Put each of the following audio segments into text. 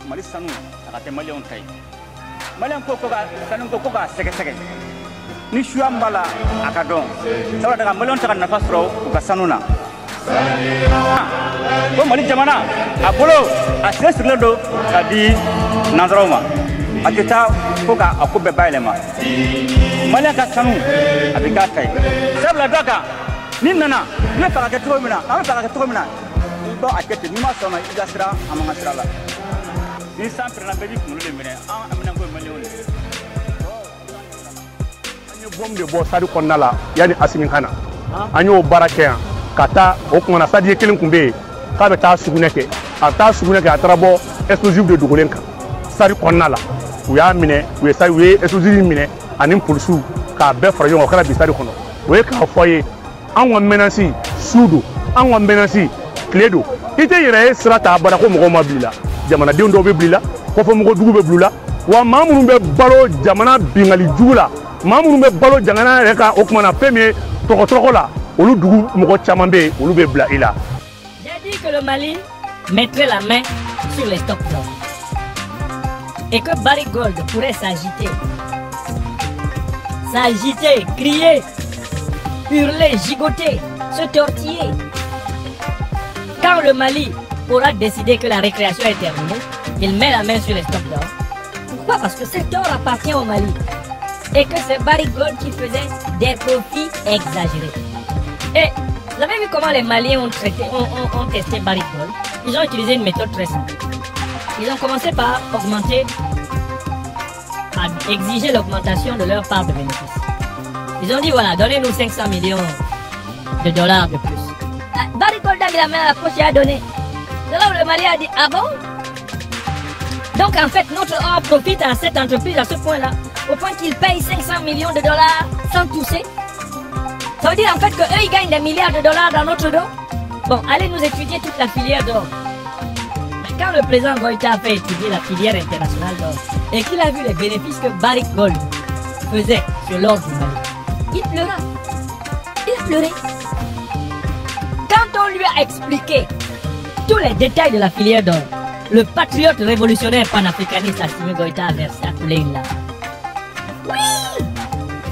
Mali sanu akate Malion tay Malion ko sanu ko sege ni shuambala akadon sawa daga Malion ta na fasro ko sanuna ko Mali jamana abolo asesle do kadi nazaroma akita ko ka akube bailema Malion ka sanu abika tay sabla daga ni nana ne para ka to mina ka para ka to mina do akete ni ma sona igasira amanga sira la ni sempre na beji kunu le mene amina ko Malion anyo bom de bo sadu konnala yani asimin kana anyo barake kata o kuma sadi kelin kumbe ka be ta suguneke ata suguneke atrabo explosive de dogolenka sadu konnala u ya mine u sa we explosive mine anim pulsu ka be farayo ko kala bi sadu kono we ka foye anwo menansi sudu anwo menansi kledo ite yere srata bara ko mo mabila jamana de ndo be blila ko fo mo dugu be blula wa mamunu be balo jamana bingali jugula mamunu be balo jangana reka okuma na premier toko la olu dugu mo chamambe olu be bla ila. J'ai dit que le Mali mettrait la main sur les stocks d'or et que Barrick Gold pourrait s'agiter, crier, hurler, gigoter, se tortiller. Quand le Mali aura décidé que la récréation est terminée, il met la main sur les stocks d'or. Pourquoi? Parce que cet or appartient au Mali et que c'est Barrick Gold qui faisait des profits exagérés. Et vous avez vu comment les Maliens ont testé Barrick Gold? Ils ont utilisé une méthode très simple. Ils ont commencé par exiger l'augmentation de leur part de bénéfice. Ils ont dit voilà, donnez-nous 500 millions de dollars de plus. Barrick Gold a mis la main à la poche et a donné. C'est là où le Mali a dit ah bon? Donc en fait notre or profite à cette entreprise à ce point-là, au point qu'ils payent 500 millions de dollars sans tousser. Ça veut dire en fait qu'eux ils gagnent des milliards de dollars dans notre dos. Bon, allez nous étudier toute la filière d'or. Mais quand le président Goïta a fait étudier la filière internationale d'or et qu'il a vu les bénéfices que Barrick Gold faisait sur l'or du Mali, il pleura. Il a pleuré. Quand on lui a expliqué tous les détails de la filière d'or, le patriote révolutionnaire panafricaniste Assimi Goïta a versé à couler une larme. Oui!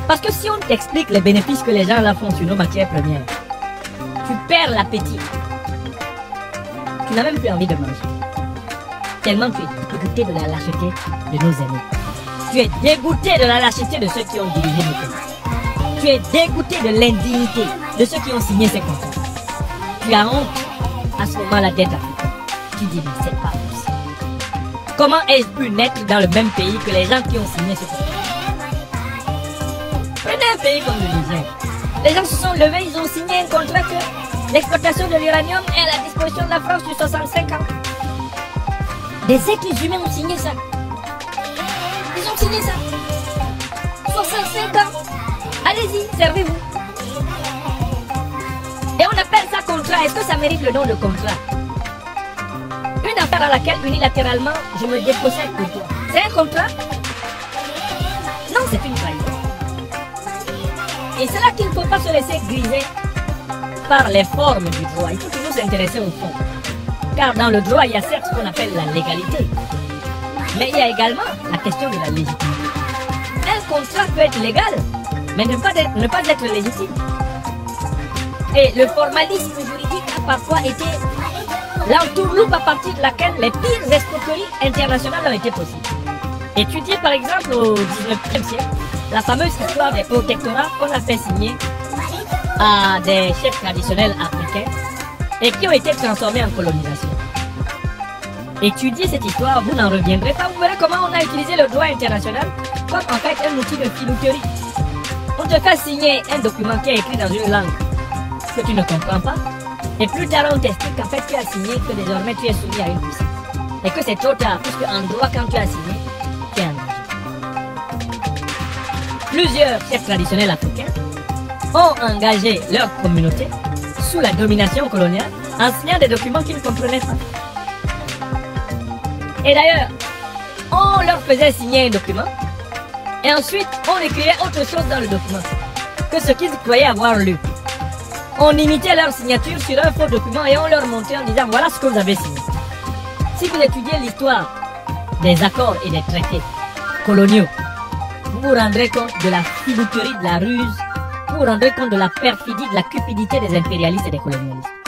Parce que si on t'explique les bénéfices que les gens là font sur nos matières premières, tu perds l'appétit. Tu n'as même plus envie de manger. Tellement tu es dégoûté de la lâcheté de nos aînés. Tu es dégoûté de la lâcheté de ceux qui ont dirigé nos pays. Tu es dégoûté de l'indignité de ceux qui ont signé ces contrats. Tu as honte à ce moment la dette africaine. Tu dis mais c'est pas possible. Comment ai-je pu naître dans le même pays que les gens qui ont signé ce contrat? Prenez un pays comme le Niger. Les gens se sont levés, ils ont signé un contrat que l'exploitation de l'uranium est à la disposition de la France sur 65 ans. Des êtres humains ont signé ça. Ils ont signé ça. 65 ans. Allez-y, servez-vous. Et on appelle ça contrat. Est-ce que ça mérite le nom de contrat? Une affaire à laquelle unilatéralement je me dépossède pour toi. C'est un contrat? Non, c'est une trahison. Et c'est là qu'il ne faut pas se laisser griser par les formes du droit. Il faut toujours s'intéresser au fond. Car dans le droit, il y a certes ce qu'on appelle la légalité. Mais il y a également la question de la légitimité. Un contrat peut être légal, mais ne pas être légitime. Et le formalisme juridique a parfois été l'entourloupe à partir de laquelle les pires escroqueries internationales ont été possibles. Étudiez par exemple au 19e siècle la fameuse histoire des protectorats qu'on a fait signer à des chefs traditionnels africains et qui ont été transformés en colonisation. Étudiez cette histoire, vous n'en reviendrez pas. Vous verrez comment on a utilisé le droit international comme en fait un outil de filouterie. On te fait signer un document qui est écrit dans une langue que tu ne comprends pas. Et plus tard, on t'explique qu'en fait, tu as signé que désormais tu es soumis à une puissance. Et que c'est trop tard, puisque en droit, quand tu as signé, tu es engagé. Plusieurs chefs traditionnels africains ont engagé leur communauté sous la domination coloniale en signant des documents qu'ils ne comprenaient pas. Et d'ailleurs, on leur faisait signer un document et ensuite on écrivait autre chose dans le document que ce qu'ils croyaient avoir lu. On imitait leur signature sur un faux document et on leur montrait en disant voilà ce que vous avez signé. Si vous étudiez l'histoire des accords et des traités coloniaux, vous vous rendrez compte de la filouterie, de la ruse, vous vous rendrez compte de la perfidie, de la cupidité des impérialistes et des colonialistes.